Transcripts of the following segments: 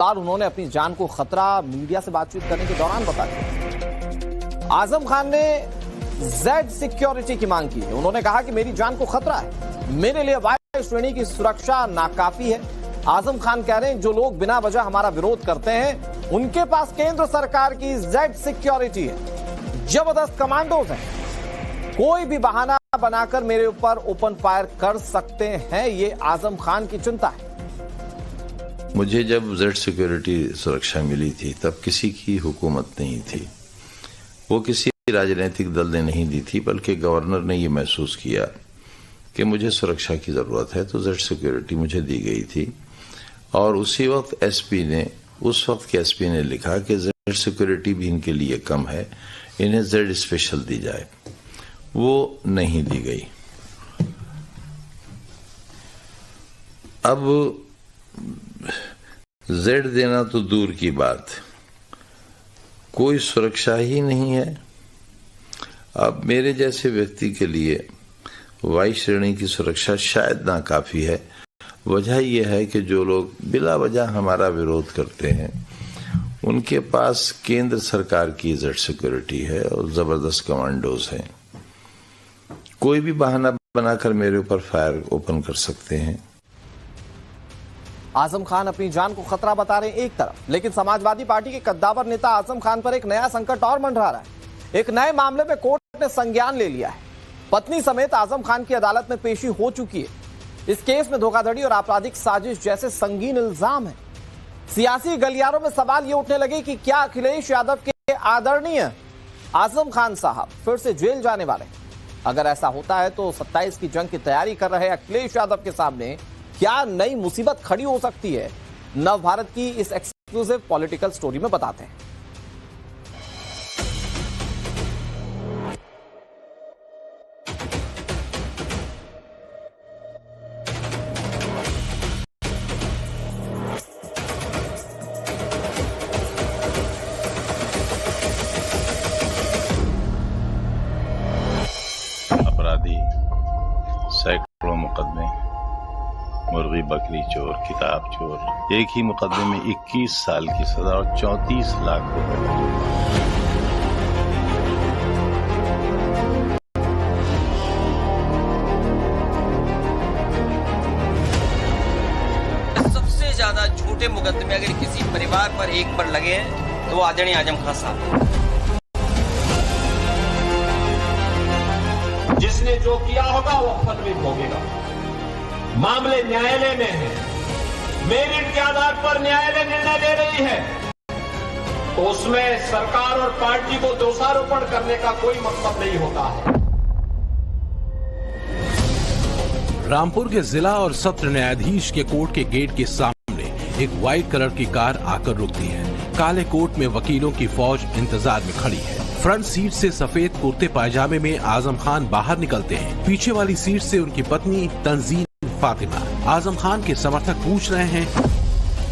बार उन्होंने अपनी जान को खतरा मीडिया से बातचीत करने के दौरान बताया। आजम खान ने जेड सिक्योरिटी की मांग की है। उन्होंने कहा कि मेरी जान को खतरा है, मेरे लिए वाई श्रेणी की सुरक्षा नाकाफी है। आजम खान कह रहे हैं जो लोग बिना वजह हमारा विरोध करते हैं उनके पास केंद्र सरकार की जेड सिक्योरिटी है, जबरदस्त कमांडोज हैं, कोई भी बहाना बनाकर मेरे ऊपर ओपन फायर कर सकते हैं। ये आजम खान की चिंता है। मुझे जब जेड सिक्योरिटी सुरक्षा मिली थी तब किसी की हुकूमत नहीं थी, वो किसी राजनीतिक दल ने नहीं दी थी, बल्कि गवर्नर ने ये महसूस किया कि मुझे सुरक्षा की जरूरत है तो जेड सिक्योरिटी मुझे दी गई थी। और उसी वक्त उस वक्त के एसपी ने लिखा कि जेड सिक्योरिटी भी इनके लिए कम है, इन्हें जेड स्पेशल दी जाए। वो नहीं दी गई। अब जेड देना तो दूर की बात, कोई सुरक्षा ही नहीं है। अब मेरे जैसे व्यक्ति के लिए वाई श्रेणी की सुरक्षा शायद नाकाफी है। वजह यह है कि जो लोग बिला वजह हमारा विरोध करते हैं उनके पास केंद्र सरकार की जेड सिक्योरिटी है और जबरदस्त कमांडोज हैं। कोई भी बहाना बनाकर मेरे ऊपर फायर ओपन कर सकते हैं। आजम खान अपनी जान को खतरा बता रहे हैं एक तरफ, लेकिन समाजवादी पार्टी के कद्दावर नेता आजम खान पर एक नया संकट और मंडरा रहा है। एक नए मामले में कोर्ट ने संज्ञान ले लिया है। पत्नी समेत आजम खान की अदालत में पेशी हो चुकी है। इस केस में धोखाधड़ी और आपराधिक साजिश जैसे संगीन इल्जाम है। सियासी गलियारों में सवाल ये उठने लगे कि क्या अखिलेश यादव के आदरणीय आजम खान साहब फिर से जेल जाने वाले? अगर ऐसा होता है तो 27 की जंग की तैयारी कर रहे अखिलेश यादव के सामने क्या नई मुसीबत खड़ी हो सकती है? नव भारत की इस एक्सक्लूसिव पॉलिटिकल स्टोरी में बताते हैं। अपराधी, सैकड़ों मुकदमे, मुर्गी बकरी चोर, किताब चोर, एक ही मुकदमे में 21 साल की सजा और 34 लाख रुपए। सबसे ज्यादा झूठे मुकदमे अगर किसी परिवार पर एक पर लगे हैं तो आदरणीय आजम खान साहब। जिसने जो किया होगा वो फल भी भोगेगा। मामले न्यायालय में है, मेरिट के आधार पर न्यायालय निर्णय ले रही है, तो उसमें सरकार और पार्टी को दोषारोपण करने का कोई मतलब नहीं होता है। रामपुर के जिला और सत्र न्यायाधीश के कोर्ट के गेट के सामने एक व्हाइट कलर की कार आकर रुकती है। काले कोट में वकीलों की फौज इंतजार में खड़ी है। फ्रंट सीट से सफेद कुर्ते पायजामे में आजम खान बाहर निकलते हैं। पीछे वाली सीट से उनकी पत्नी तंजीन फातिमा। आजम खान के समर्थक पूछ रहे हैं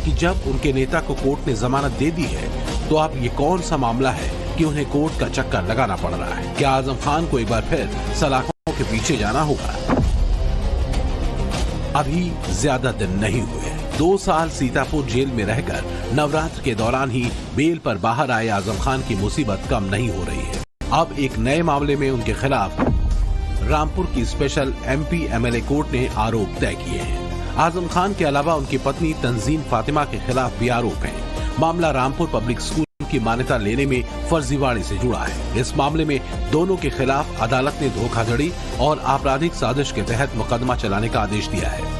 कि जब उनके नेता को कोर्ट ने जमानत दे दी है तो अब ये कौन सा मामला है कि उन्हें कोर्ट का चक्कर लगाना पड़ रहा है? क्या आजम खान को एक बार फिर सलाखों के पीछे जाना होगा? अभी ज्यादा दिन नहीं हुए हैं। 2 साल सीतापुर जेल में रहकर नवरात्र के दौरान ही बेल पर बाहर आए आजम खान की मुसीबत कम नहीं हो रही है। अब एक नए मामले में उनके खिलाफ रामपुर की स्पेशल एमपी एमएलए कोर्ट ने आरोप तय किए हैं। आजम खान के अलावा उनकी पत्नी तंजीन फातिमा के खिलाफ भी आरोप हैं। मामला रामपुर पब्लिक स्कूल की मान्यता लेने में फर्जीवाड़े से जुड़ा है। इस मामले में दोनों के खिलाफ अदालत ने धोखाधड़ी और आपराधिक साजिश के तहत मुकदमा चलाने का आदेश दिया है।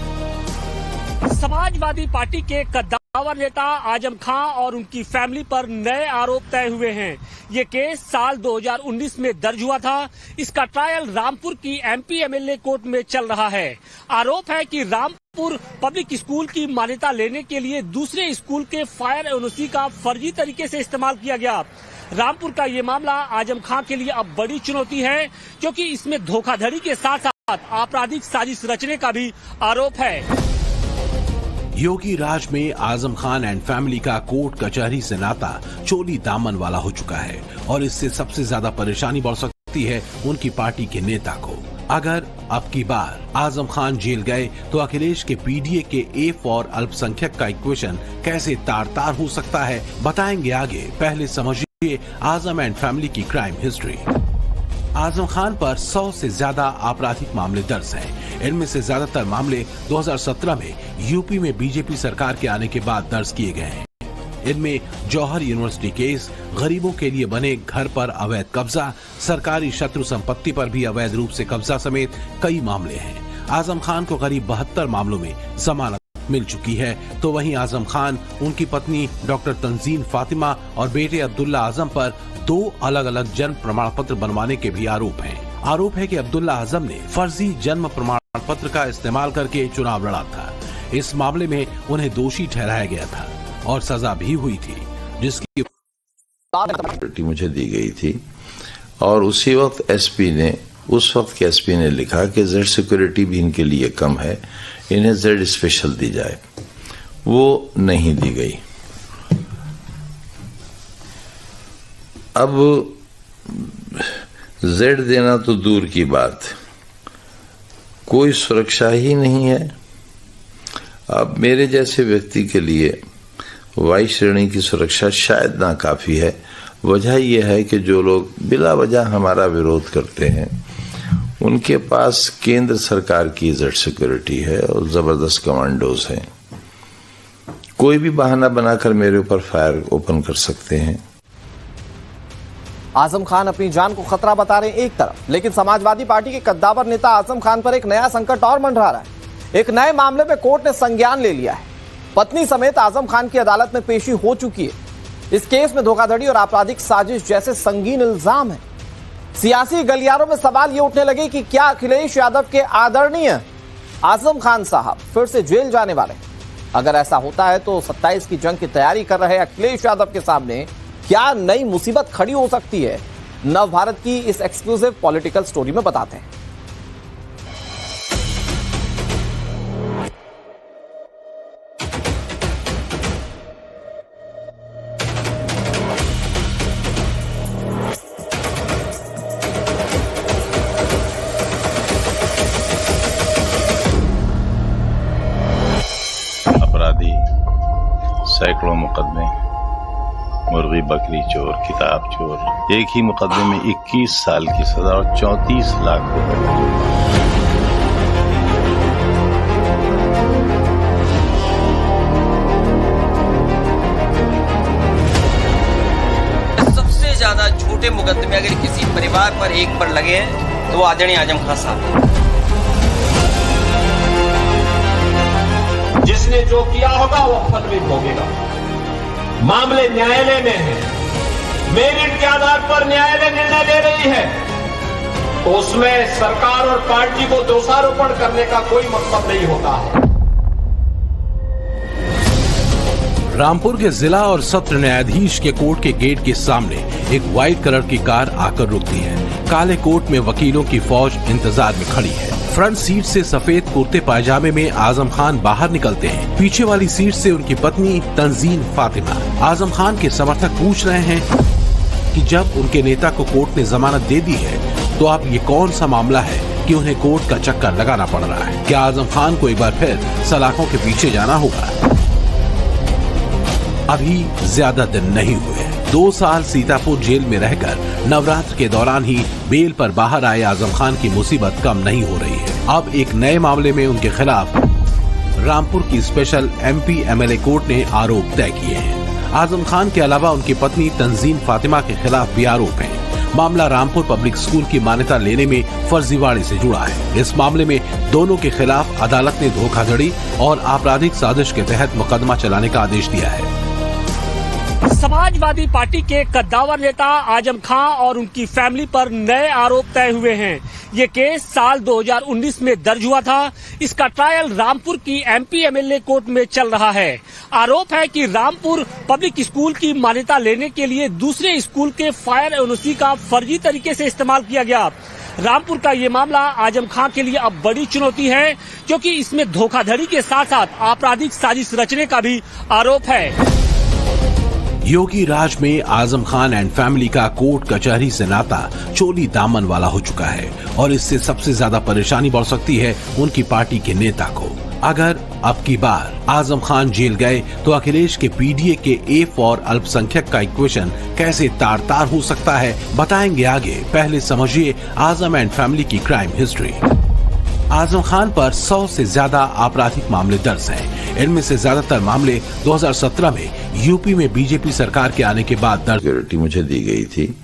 समाजवादी पार्टी के कद्दावर नेता आजम खान और उनकी फैमिली पर नए आरोप तय हुए हैं। ये केस साल 2019 में दर्ज हुआ था। इसका ट्रायल रामपुर की एमपी एमएलए कोर्ट में चल रहा है। आरोप है कि रामपुर पब्लिक स्कूल की मान्यता लेने के लिए दूसरे स्कूल के फायर एनओसी का फर्जी तरीके से इस्तेमाल किया गया। रामपुर का ये मामला आजम खान के लिए अब बड़ी चुनौती है, क्योंकि इसमें धोखाधड़ी के साथ साथ आपराधिक साजिश रचने का भी आरोप है। योगी राज में आजम खान एंड फैमिली का कोर्ट कचहरी से नाता चोली दामन वाला हो चुका है और इससे सबसे ज्यादा परेशानी बढ़ सकती है उनकी पार्टी के नेता को। अगर अब की बार आजम खान जेल गए तो अखिलेश के पीडीए के ए फॉर अल्पसंख्यक का इक्वेशन कैसे तार-तार हो सकता है, बताएंगे आगे। पहले समझिए आजम एंड फैमिली की क्राइम हिस्ट्री। आजम खान पर 100 से ज्यादा आपराधिक मामले दर्ज हैं। इनमें से ज्यादातर मामले 2017 में यूपी में बीजेपी सरकार के आने के बाद दर्ज किए गए हैं। इनमें जौहर यूनिवर्सिटी केस, गरीबों के लिए बने घर पर अवैध कब्जा, सरकारी शत्रु संपत्ति पर भी अवैध रूप से कब्जा समेत कई मामले हैं। आजम खान को करीब 72 मामलों में जमानत मिल चुकी है, तो वहीं आजम खान, उनकी पत्नी डॉक्टर तंजीन फातिमा और बेटे अब्दुल्ला आजम पर 2 अलग अलग जन्म प्रमाण पत्र बनवाने के भी आरोप हैं। आरोप है कि अब्दुल्ला आजम ने फर्जी जन्म प्रमाण पत्र का इस्तेमाल करके चुनाव लड़ा था। इस मामले में उन्हें दोषी ठहराया गया था और सजा भी हुई थी, जिसकी मुझे दी गई थी। और उसी वक्त उस वक्त के एसपी ने लिखा कि जेड सिक्योरिटी भी इनके लिए कम है, इन्हें जेड स्पेशल दी जाए। वो नहीं दी गई। अब जेड देना तो दूर की बात, कोई सुरक्षा ही नहीं है। अब मेरे जैसे व्यक्ति के लिए वाई श्रेणी की सुरक्षा शायद ना काफी है। वजह यह है कि जो लोग बिला वजह हमारा विरोध करते हैं, उनके पास केंद्र सरकार की जेड सिक्योरिटी है और जबरदस्त कमांडोज हैं। कोई भी बहाना बनाकर मेरे ऊपर फायर ओपन कर सकते हैं। आजम खान अपनी जान को खतरा बता रहे हैं एक तरफ, लेकिन समाजवादी पार्टी के कद्दावर नेता आजम खान पर एक नया संकट और मंडरा रहा है। एक नए मामले में कोर्ट ने संज्ञान ले लिया है। पत्नी समेत आजम खान की अदालत में पेशी हो चुकी है। इस केस में धोखाधड़ी और आपराधिक साजिश जैसे संगीन इल्जाम हैं। सियासी गलियारों में सवाल ये उठने लगे कि क्या अखिलेश यादव के आदरणीय आजम खान साहब फिर से जेल जाने वाले? अगर ऐसा होता है तो 27 की जंग की तैयारी कर रहे अखिलेश यादव के सामने क्या नई मुसीबत खड़ी हो सकती है? नव भारत की इस एक्सक्लूसिव पॉलिटिकल स्टोरी में बताते हैं। अपराधी, सैकड़ों मुकदमे, मुर्गी बकरी चोर, किताब चोर, एक ही मुकदमे में 21 साल की सजा और 34 लाख रुपए का जुर्माना। सबसे ज्यादा छोटे मुकदमे अगर किसी परिवार पर एक पर लगे हैं तो आदरणीय आजम खान साहब। जिसने जो किया होगा वो फल भी भोगेगा। मामले न्यायालय में है, मेरिट के आधार पर न्यायालय निर्णय ले रही है, तो उसमें सरकार और पार्टी को दोषारोपण करने का कोई मतलब नहीं होता है। रामपुर के जिला और सत्र न्यायाधीश के कोर्ट के गेट के सामने एक व्हाइट कलर की कार आकर रुकती है। काले कोट में वकीलों की फौज इंतजार में खड़ी है। फ्रंट सीट से सफेद कुर्ते पायजामे में आजम खान बाहर निकलते हैं। पीछे वाली सीट से उनकी पत्नी तंजीन फातिमा। आजम खान के समर्थक पूछ रहे हैं कि जब उनके नेता को कोर्ट ने जमानत दे दी है तो अब ये कौन सा मामला है कि उन्हें कोर्ट का चक्कर लगाना पड़ रहा है? क्या आजम खान को एक बार फिर सलाखों के पीछे जाना होगा? अभी ज्यादा दिन नहीं हुए। 2 साल सीतापुर जेल में रहकर नवरात्र के दौरान ही बेल पर बाहर आए आजम खान की मुसीबत कम नहीं हो रही है। अब एक नए मामले में उनके खिलाफ रामपुर की स्पेशल एमपी एमएलए कोर्ट ने आरोप तय किए हैं। आजम खान के अलावा उनकी पत्नी तंजीन फातिमा के खिलाफ भी आरोप है। मामला रामपुर पब्लिक स्कूल की मान्यता लेने में फर्जीवाड़े से जुड़ा है। इस मामले में दोनों के खिलाफ अदालत ने धोखाधड़ी और आपराधिक साजिश के तहत मुकदमा चलाने का आदेश दिया है। समाजवादी पार्टी के कद्दावर नेता आजम खान और उनकी फैमिली पर नए आरोप तय हुए हैं। ये केस साल 2019 में दर्ज हुआ था। इसका ट्रायल रामपुर की एमपी एमएलए कोर्ट में चल रहा है। आरोप है कि रामपुर पब्लिक स्कूल की मान्यता लेने के लिए दूसरे स्कूल के फायर एनओसी का फर्जी तरीके से इस्तेमाल किया गया। रामपुर का ये मामला आजम खान के लिए अब बड़ी चुनौती है, क्योंकि इसमें धोखाधड़ी के साथ साथ आपराधिक साजिश रचने का भी आरोप है। योगी राज में आजम खान एंड फैमिली का कोर्ट कचहरी से नाता चोली दामन वाला हो चुका है और इससे सबसे ज्यादा परेशानी बढ़ सकती है उनकी पार्टी के नेता को। अगर अब की बार आजम खान जेल गए तो अखिलेश के पीडीए के ए फॉर अल्पसंख्यक का इक्वेशन कैसे तार तार हो सकता है, बताएंगे आगे। पहले समझिए आजम एंड फैमिली की क्राइम हिस्ट्री। आजम खान पर 100 से ज्यादा आपराधिक मामले दर्ज हैं। इनमें से ज्यादातर मामले 2017 में यूपी में बीजेपी सरकार के आने के बाद दर्ज। सिक्योरिटी मुझे दी गई थी।